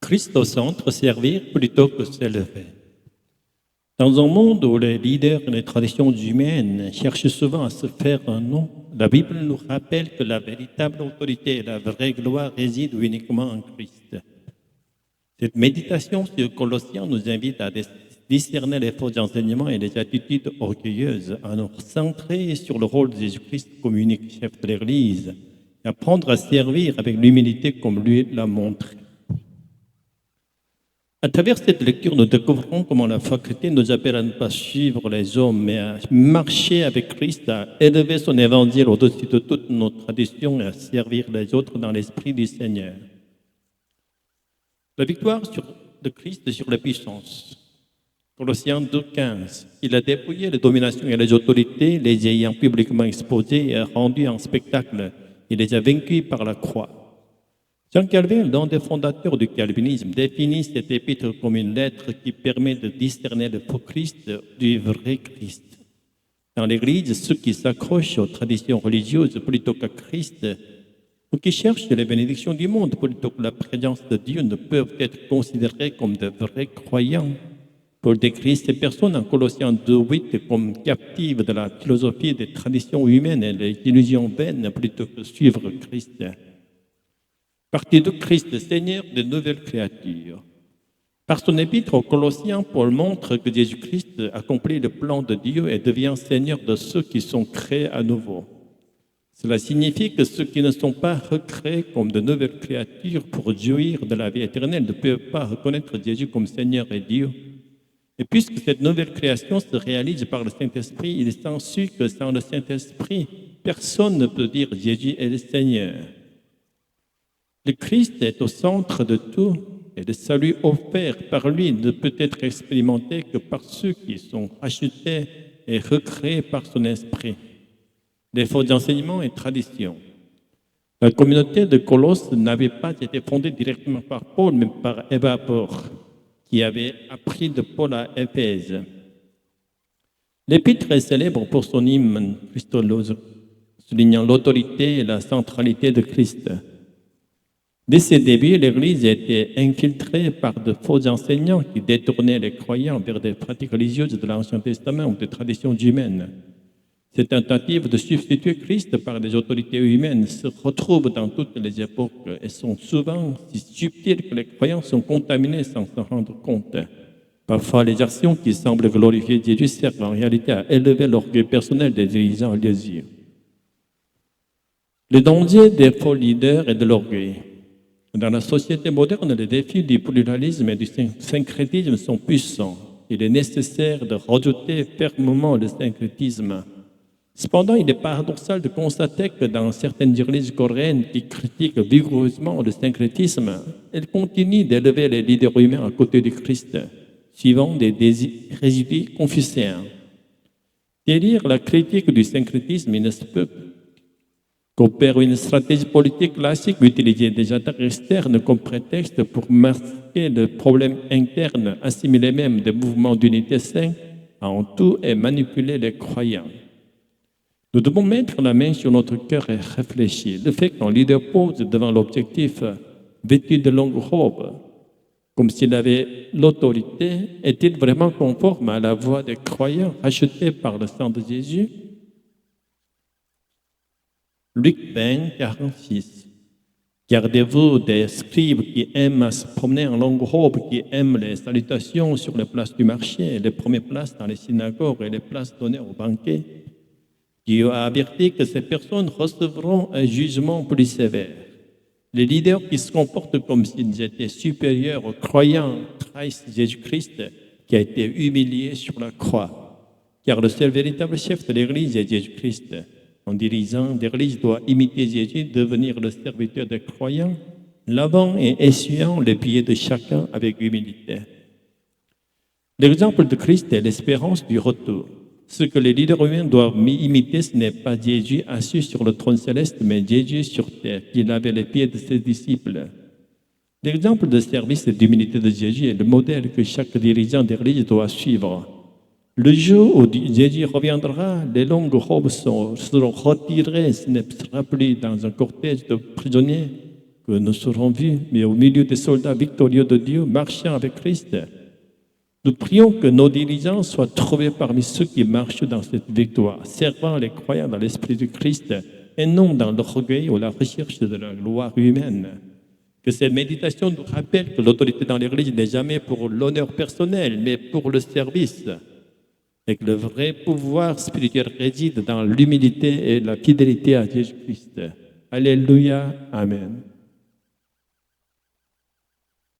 Christ au centre, servir plutôt que s'élever. Dans un monde où les leaders et les traditions humaines cherchent souvent à se faire un nom, la Bible nous rappelle que la véritable autorité et la vraie gloire résident uniquement en Christ. Cette méditation sur Colossiens nous invite à discerner les faux enseignements et les attitudes orgueilleuses, à nous centrer sur le rôle de Jésus-Christ comme unique chef de l'Église et apprendre à servir avec l'humilité comme lui l'a montré. À travers cette lecture, nous découvrons comment la foi chrétienne nous appelle à ne pas suivre les hommes, mais à marcher avec Christ, à élever son évangile au-dessus de toutes nos traditions et à servir les autres dans l'esprit du Seigneur. La victoire de Christ sur la puissance. Colossiens 2,15. Il a dépouillé les dominations et les autorités, les ayant publiquement exposées et rendues en spectacle. Il les a vaincus par la croix. Jean Calvin, l'un des fondateurs du calvinisme, définit cette épître comme une lettre qui permet de discerner le faux Christ du vrai Christ. Dans l'Église, ceux qui s'accrochent aux traditions religieuses plutôt qu'à Christ, ou qui cherchent les bénédictions du monde plutôt que la présence de Dieu, ne peuvent être considérés comme de vrais croyants. Paul décrit ces personnes en Colossiens 2,8 comme captives de la philosophie des traditions humaines et des illusions vaines plutôt que suivre Christ. Partie de Christ, Seigneur de nouvelles créatures. Par son épître aux Colossiens, Paul montre que Jésus-Christ accomplit le plan de Dieu et devient Seigneur de ceux qui sont créés à nouveau. Cela signifie que ceux qui ne sont pas recréés comme de nouvelles créatures pour jouir de la vie éternelle ne peuvent pas reconnaître Jésus comme Seigneur et Dieu. Et puisque cette nouvelle création se réalise par le Saint-Esprit, il s'ensuit que sans le Saint-Esprit, personne ne peut dire Jésus est le Seigneur. Le Christ est au centre de tout et le salut offert par lui ne peut être expérimenté que par ceux qui sont rachetés et recréés par son esprit. Les faux enseignements et traditions. La communauté de Colosse n'avait pas été fondée directement par Paul, mais par Évapore, qui avait appris de Paul à Éphèse. L'épître est célèbre pour son hymne christolose, soulignant l'autorité et la centralité de Christ. Dès ses débuts, l'Église était infiltrée par de faux enseignants qui détournaient les croyants vers des pratiques religieuses de l'Ancien Testament ou des traditions humaines. Cette tentative de substituer Christ par des autorités humaines se retrouve dans toutes les époques et sont souvent si subtiles que les croyants sont contaminés sans s'en rendre compte. Parfois, les actions qui semblent glorifier Jésus servent en réalité à élever l'orgueil personnel des dirigeants religieux. Le danger des faux leaders et de l'orgueil. Dans la société moderne, les défis du pluralisme et du syncrétisme sont puissants. Il est nécessaire de rejeter fermement le syncrétisme. Cependant, il est paradoxal de constater que dans certaines églises coréennes qui critiquent vigoureusement le syncrétisme, elles continuent d'élever les leaders humains à côté du Christ, suivant des résidus confucéens. Derrière la critique du syncrétisme, il ne se peut qu'opère une stratégie politique classique utiliser des attaques externes comme prétexte pour masquer le problème interne, assimiler même des mouvements d'unité sains en tout et manipuler les croyants. Nous devons mettre la main sur notre cœur et réfléchir. Le fait qu'un leader pose devant l'objectif vêtu de longues robes, comme s'il avait l'autorité, est-il vraiment conforme à la voix des croyants rachetés par le sang de Jésus? Luc 20, 46. Gardez-vous des scribes qui aiment à se promener en longue robe, qui aiment les salutations sur les places du marché, les premières places dans les synagogues et les places données aux banquets. Dieu a averti que ces personnes recevront un jugement plus sévère. Les leaders qui se comportent comme s'ils étaient supérieurs aux croyants trahissent Jésus-Christ qui a été humilié sur la croix. Car le seul véritable chef de l'Église est Jésus-Christ. Un dirigeant d'Église doit imiter Jésus, devenir le serviteur des croyants, lavant et essuyant les pieds de chacun avec humilité. L'exemple de Christ est l'espérance du retour. Ce que les leaders humains doivent imiter, ce n'est pas Jésus assis sur le trône céleste, mais Jésus sur terre, qui lavait les pieds de ses disciples. L'exemple de service et d'humilité de Jésus est le modèle que chaque dirigeant d'Église doit suivre. Le jour où Jésus reviendra, les longues robes seront retirées. Ce ne sera plus dans un cortège de prisonniers que nous serons vus, mais au milieu des soldats victorieux de Dieu, marchant avec Christ. Nous prions que nos dirigeants soient trouvés parmi ceux qui marchent dans cette victoire, servant les croyants dans l'esprit du Christ et non dans l'orgueil ou la recherche de la gloire humaine. Que cette méditation nous rappelle que l'autorité dans l'Église n'est jamais pour l'honneur personnel, mais pour le service. Et que le vrai pouvoir spirituel réside dans l'humilité et la fidélité à Jésus-Christ. Alléluia. Amen.